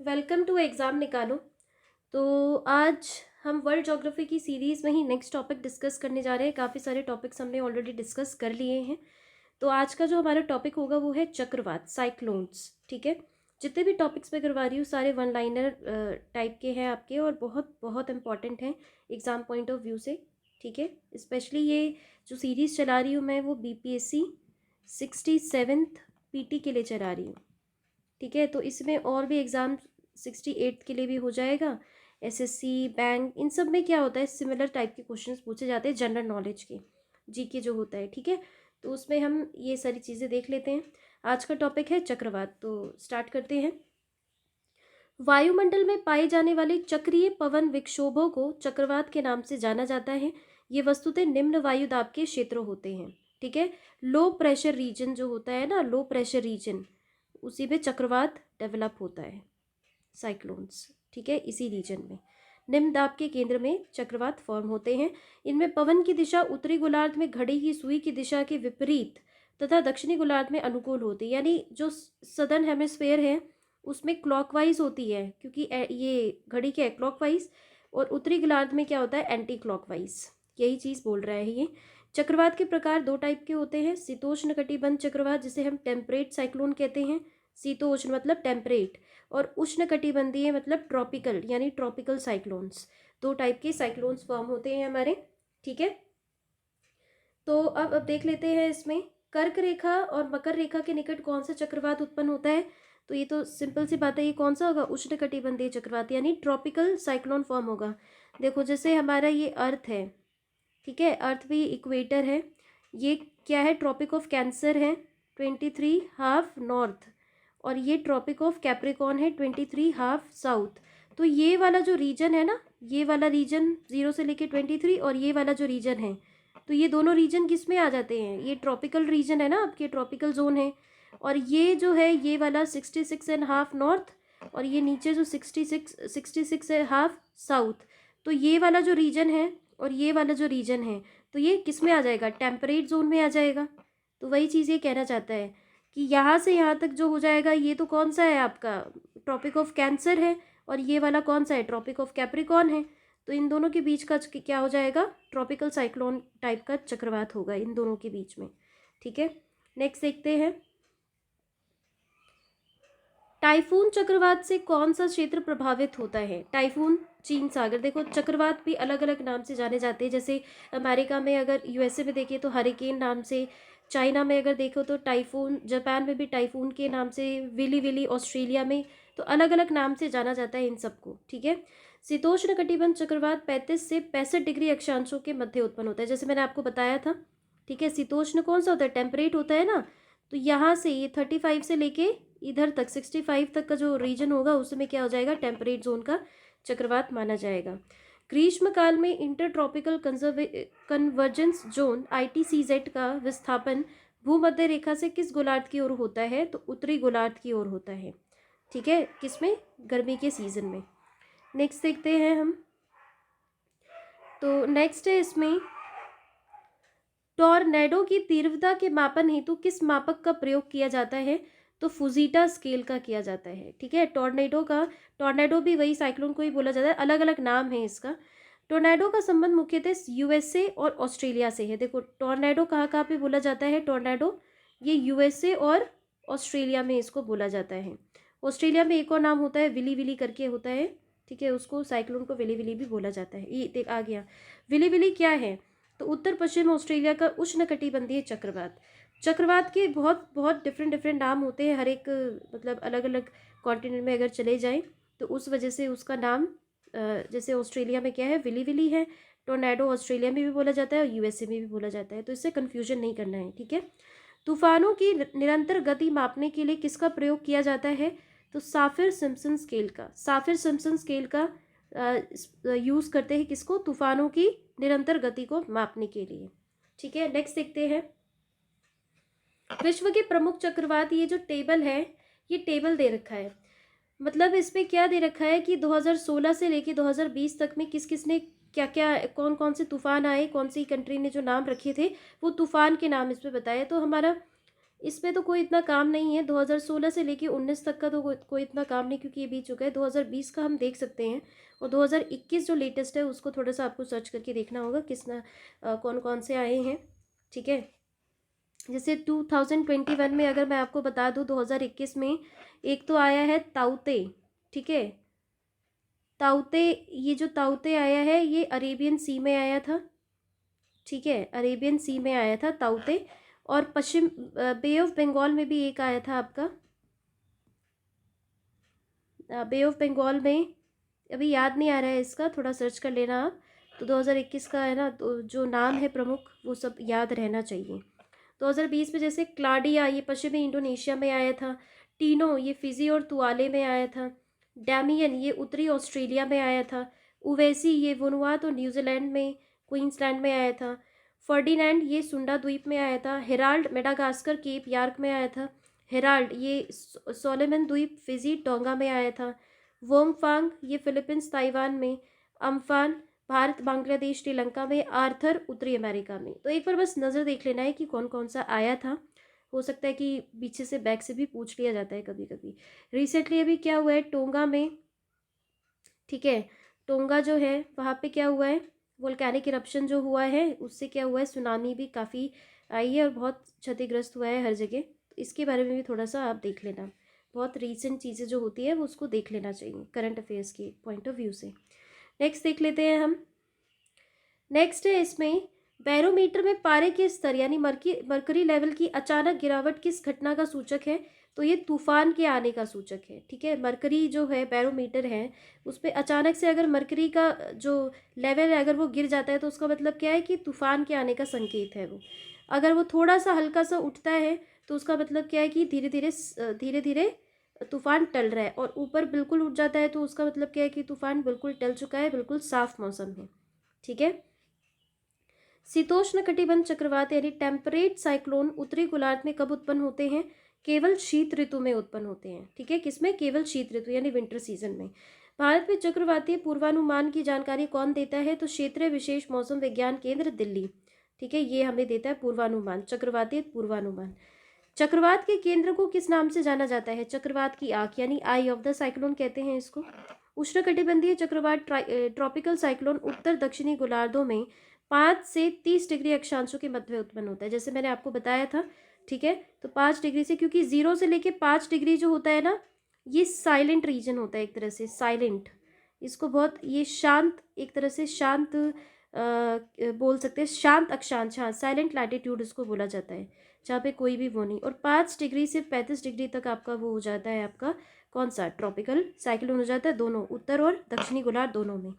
Welcome to exam निकालो। तो आज हम वर्ल्ड ज्योग्राफी की सीरीज़ में ही नेक्स्ट टॉपिक डिस्कस करने जा रहे हैं। काफ़ी सारे टॉपिक्स हमने ऑलरेडी डिस्कस कर लिए हैं। तो आज का जो हमारा टॉपिक होगा वो है चक्रवात, साइक्लोन्स। ठीक है, जितने भी टॉपिक्स मैं करवा रही हूँ सारे वन लाइनर टाइप के हैं आपके, और बहुत बहुत इंपॉर्टेंट हैं एग्ज़ाम पॉइंट ऑफ व्यू से। ठीक है, स्पेशली ये जो सीरीज़ चला रही हूँ मैं वो BPSC 67th PT के लिए चला रही हूँ। ठीक है, तो इसमें और भी एग्ज़ाम 68 के लिए भी हो जाएगा। SSC, बैंक, इन सब में क्या होता है, सिमिलर टाइप के क्वेश्चंस पूछे जाते हैं जनरल नॉलेज के, GK जो होता है। ठीक है, तो उसमें हम ये सारी चीज़ें देख लेते हैं। आज का टॉपिक है चक्रवात, तो स्टार्ट करते हैं। वायुमंडल में पाए जाने वाले चक्रीय पवन विक्षोभों को चक्रवात के नाम से जाना जाता है। ये वस्तुतः निम्न वायु दाब के क्षेत्र होते हैं। ठीक है, लो प्रेशर रीजन जो होता है ना, लो प्रेशर रीजन, उसी में चक्रवात डेवलप होता है, साइक्लोन्स। ठीक है, इसी रीजन में निम्न दाब के केंद्र में चक्रवात फॉर्म होते हैं। इनमें पवन की दिशा उत्तरी गोलार्ध में घड़ी की सुई की दिशा के विपरीत तथा दक्षिणी गोलार्ध में अनुकूल होती है। यानी जो सदर्न हेमिस्फेयर है उसमें क्लॉकवाइज होती है, क्योंकि ये घड़ी क्या है, क्लॉकवाइज, और उत्तरी गोलार्ध में क्या होता है, एंटी क्लॉकवाइज। यही चीज़ बोल रहा है ये। चक्रवात के प्रकार दो टाइप के होते हैं। शीतोष्ण कटिबंध चक्रवात, जिसे हम टेम्परेट साइक्लोन कहते हैं। शीतोष्ण मतलब टेम्परेट, और उष्ण कटिबंधीय मतलब ट्रॉपिकल, यानी ट्रॉपिकल साइक्लोन्स। दो टाइप के साइक्लोन्स फॉर्म होते हैं हमारे। ठीक है, तो अब देख लेते हैं इसमें कर्क रेखा और मकर रेखा के निकट कौन सा चक्रवात उत्पन्न होता है। तो ये तो सिंपल सी बात है, ये कौन सा होगा, उष्ण कटिबंधीय चक्रवात, यानी ट्रॉपिकल साइक्लोन फॉर्म होगा। देखो जैसे हमारा ये अर्थ है, ठीक है, अर्थ भी इक्वेटर है, ये क्या है, ट्रॉपिक ऑफ कैंसर है 23 हाफ नॉर्थ, और ये ट्रॉपिक ऑफ कैप्रिकॉर्न है 23 हाफ साउथ। तो ये वाला जो रीजन है ना, ये वाला रीजन 0 से लेके 23, और ये वाला जो रीजन है, तो ये दोनों रीजन किस में आ जाते हैं, ये ट्रॉपिकल रीजन है ना, आपके ट्रॉपिकल जोन है। और ये जो है ये वाला 66.5 नॉर्थ, और ये नीचे जो 66.5 साउथ। तो ये वाला जो रीजन है और ये वाला जो रीजन है, तो ये किस में आ जाएगा, टेम्परेट जोन में आ जाएगा। तो वही चीज़ ये कहना चाहता है कि यहाँ से यहाँ तक जो हो जाएगा, ये तो कौन सा है आपका, ट्रॉपिक ऑफ कैंसर है, और ये वाला कौन सा है, ट्रॉपिक ऑफ कैप्रिकॉर्न है। तो इन दोनों के बीच का क्या हो जाएगा, ट्रॉपिकल साइक्लोन टाइप का चक्रवात होगा इन दोनों के बीच में। ठीक है, नेक्स्ट देखते हैं। टाइफून चक्रवात से कौन सा क्षेत्र प्रभावित होता है। टाइफून, चीन सागर। देखो चक्रवात भी अलग अलग नाम से जाने जाते हैं। जैसे अमेरिका में, अगर USA में देखिए तो हरिकेन नाम से, चाइना में अगर देखो तो टाइफून, जापान में भी टाइफून के नाम से, विली विली ऑस्ट्रेलिया में, तो अलग अलग नाम से जाना जाता है इन सबको। ठीक है, शीतोष्ण कटिबंध चक्रवात 35 से 65 डिग्री अक्षांशों के मध्य उत्पन्न होता है, जैसे मैंने आपको बताया था। ठीक है, शीतोष्ण कौन सा होता है, टेम्परेट होता है ना। तो यहाँ से ये 35 से लेके इधर तक 65 तक का जो रीजन होगा उसमें क्या हो जाएगा, टेम्परेट जोन का चक्रवात माना जाएगा। ग्रीष्म काल में inter tropical convergence zone ITCZ का विस्थापन भूमध्य रेखा से किस गोलार्ध की ओर होता है, तो उत्तरी गोलार्ध की ओर होता है। ठीक है, किसमें, गर्मी के सीजन में। नेक्स्ट देखते हैं हम। तो नेक्स्ट है इसमें, टॉर्नेडो की तीव्रता के मापन हेतु किस मापक का प्रयोग किया जाता है, तो फुजीटा स्केल का किया जाता है। ठीक है, टॉर्नेडो का, टॉर्नेडो भी वही साइक्लोन को ही बोला जाता है, अलग अलग नाम है इसका। टॉर्नेडो का संबंध मुख्यतः USA और ऑस्ट्रेलिया से है। देखो टॉर्नेडो कहाँ कहाँ पे बोला जाता है, टॉर्नेडो ये USA और ऑस्ट्रेलिया में इसको बोला जाता है। ऑस्ट्रेलिया में एक और नाम होता है, विली विली करके होता है। ठीक है, उसको साइक्लोन को विली विली भी बोला जाता है। ये देख आ गया, विली विली क्या है, तो उत्तर पश्चिम ऑस्ट्रेलिया का उष्णकटिबंधीय चक्रवात। चक्रवात के बहुत बहुत डिफरेंट डिफरेंट नाम होते हैं, हर एक मतलब अलग अलग कॉन्टिनेंट में अगर चले जाएं तो उस वजह से उसका नाम, जैसे ऑस्ट्रेलिया में क्या है, विली विली है। टोर्नेडो ऑस्ट्रेलिया में भी बोला जाता है और USA में भी बोला जाता है, तो इससे कन्फ्यूजन नहीं करना है। ठीक है, तूफानों की निरंतर गति मापने के लिए किसका प्रयोग किया जाता है, तो साफिर सिम्पसन स्केल का। साफिर सिम्पसन स्केल का यूज़ करते हैं किसको, तूफानों की निरंतर गति को मापने के लिए। ठीक है, नेक्स्ट देखते हैं। विश्व के प्रमुख चक्रवात, ये जो टेबल है, ये टेबल दे रखा है, मतलब इस पे क्या दे रखा है कि 2016 से लेके 2020 तक में किस किस ने क्या क्या, कौन कौन से तूफान आए, कौन सी कंट्री ने जो नाम रखे थे वो तूफान के नाम इस पे बताए। तो हमारा इसमें तो कोई इतना काम नहीं है, 2016 से लेके 19 तक का तो कोई इतना काम नहीं, क्योंकि ये बीत चुका है। 2020 का हम देख सकते हैं, और 2021 जो लेटेस्ट है उसको थोड़ा सा आपको सर्च करके देखना होगा कौन कौन से आए हैं, ठीक है। जैसे 2021 में अगर मैं आपको बता दूं, 2021 में एक तो आया है ताउते, ठीक है। ताउते, ये जो ताउते आया है ये अरेबियन सी में आया था, ठीक है, अरेबियन सी में आया था ताउते। और पश्चिम बे ऑफ बंगाल में भी एक आया था आपका, बे ऑफ बंगाल में, अभी याद नहीं आ रहा है इसका, थोड़ा सर्च कर लेना आप। तो 2021 का है ना, तो जो नाम है प्रमुख वो सब याद रहना चाहिए। 2020 में जैसे क्लाडिया, ये पश्चिमी इंडोनेशिया में आया था। टीनो, ये फिजी और तुआले में आया था। डैमियन, ये उत्तरी ऑस्ट्रेलिया में आया था। उवैसी, ये वनुआतु और न्यूजीलैंड में, क्वींसलैंड में आया था। फर्डिनैंड, ये सुंडा द्वीप में आया था। हेराल्ड, मेडागास्कर केप यार्क में आया था। हेराल्ड, ये सोलोमन द्वीप, फिजी, टोंगा में आया था। वोंगफांग, ये फिलीपींस, ताइवान में। अम्फान, भारत, बांग्लादेश, श्रीलंका में। आर्थर, उत्तरी अमेरिका में। तो एक बार बस नज़र देख लेना है कि कौन कौन सा आया था। हो सकता है कि पीछे से बैक से भी पूछ लिया जाता है कभी कभी। रिसेंटली अभी क्या हुआ है टोंगा में, ठीक है, टोंगा जो है वहाँ पे क्या हुआ है, वोल्केनिक इरप्शन जो हुआ है उससे क्या हुआ है, सुनामी भी काफ़ी आई है और बहुत क्षतिग्रस्त हुआ है हर जगह। तो इसके बारे में भी थोड़ा सा आप देख लेना, बहुत रीसेंट चीज़ें जो होती है वो उसको देख लेना चाहिए करंट अफेयर्स के पॉइंट ऑफ व्यू से। नेक्स्ट देख लेते हैं हम। नेक्स्ट है इसमें, बैरोमीटर में पारे के स्तर यानी मरकरी लेवल की अचानक गिरावट किस घटना का सूचक है? तो ये तूफान के आने का सूचक है, ठीक है। मरकरी जो है बैरोमीटर है उस पर अचानक से अगर मरकरी का जो लेवल है अगर वो गिर जाता है तो उसका मतलब क्या है कि तूफान के आने का संकेत है वो। अगर वो थोड़ा सा हल्का सा उठता है तो उसका मतलब क्या है कि धीरे धीरे तूफान टल रहा है, और ऊपर बिल्कुल उठ जाता है तो उसका मतलब क्या है कि तूफान बिल्कुल टल चुका है, बिल्कुल साफ मौसम है, ठीक है। शीतोष्ण कटिबंध चक्रवात यानी टेम्परेट साइक्लोन उत्तरी गोलार्ध में कब उत्पन्न होते हैं? केवल शीत ऋतु में उत्पन्न होते हैं, ठीक है। किसमें? केवल शीत ऋतु यानी विंटर सीजन में। भारत में चक्रवातीय पूर्वानुमान की जानकारी कौन देता है? तो क्षेत्रीय विशेष मौसम विज्ञान केंद्र दिल्ली, ठीक है, ये हमें देता है पूर्वानुमान, चक्रवातीय पूर्वानुमान। चक्रवात के केंद्र को किस नाम से जाना जाता है? चक्रवात की आंख यानी आई ऑफ द साइक्लोन कहते हैं इसको। उष्णकटिबंधीय चक्रवात ट्रॉपिकल साइक्लोन उत्तर दक्षिणी गोलार्धों में 5 से 30 डिग्री अक्षांशों के मध्य में उत्पन्न होता है, जैसे मैंने आपको बताया था, ठीक है। तो 5 डिग्री से, क्योंकि 0 से लेके 5 डिग्री जो होता है ना, ये साइलेंट रीजन होता है एक तरह से, साइलेंट, इसको बहुत ये शांत, एक तरह से शांत बोल सकते हैं, शांत अक्षांश, हाँ, साइलेंट लैटिट्यूड इसको बोला जाता है, जहाँ पे कोई भी वो नहीं। और 5 डिग्री से 35 डिग्री तक आपका वो हो जाता है, आपका कौन सा ट्रॉपिकल साइक्लोन हो जाता है, दोनों उत्तर और दक्षिणी गोलार्ध दोनों में।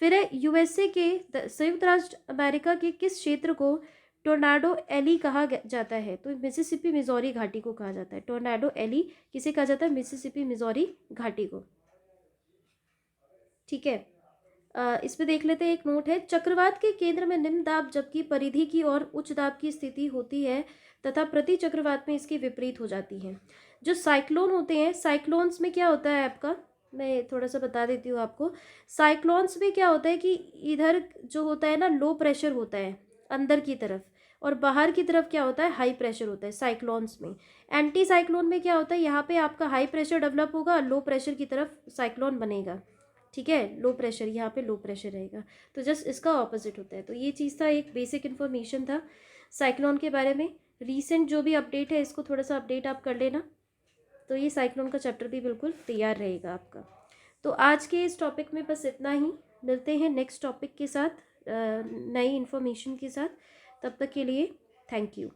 फिर है यूएसए के संयुक्त राष्ट्र अमेरिका के किस क्षेत्र को टोर्नाडो एली कहा जाता है? तो मिसिसिपी मिजौरी घाटी को कहा जाता है। टोर्नाडो एली किसे कहा जाता है? मिसिसिपी मिजौरी घाटी को, ठीक है। इस पे देख लेते हैं, एक नोट है, चक्रवात के केंद्र में निम्न दाब जबकि परिधि की और उच्च दाब की स्थिति होती है तथा प्रति चक्रवात में इसकी विपरीत हो जाती है। जो साइक्लोन होते हैं, साइक्लोन्स में क्या होता है आपका, मैं थोड़ा सा बता देती हूँ आपको। साइक्लोन्स में क्या होता है कि इधर जो होता है ना लो प्रेशर होता है अंदर की तरफ, और बाहर की तरफ क्या होता है हाई प्रेशर होता है साइक्लोन्स में। एंटी साइक्लोन में क्या होता है, यहाँ पे आपका हाई प्रेशर डेवलप होगा, लो प्रेशर की तरफ साइक्लोन बनेगा, ठीक है। लो प्रेशर, यहाँ पे लो प्रेशर रहेगा, तो जस्ट इसका ऑपोजिट होता है। तो ये चीज़ था, एक बेसिक इन्फॉर्मेशन था साइक्लोन के बारे में। रीसेंट जो भी अपडेट है इसको थोड़ा सा अपडेट आप कर लेना, तो ये साइक्लोन का चैप्टर भी बिल्कुल तैयार रहेगा आपका। तो आज के इस टॉपिक में बस इतना ही, मिलते हैं नेक्स्ट टॉपिक के साथ नई इन्फॉर्मेशन के साथ। तब तक के लिए थैंक यू।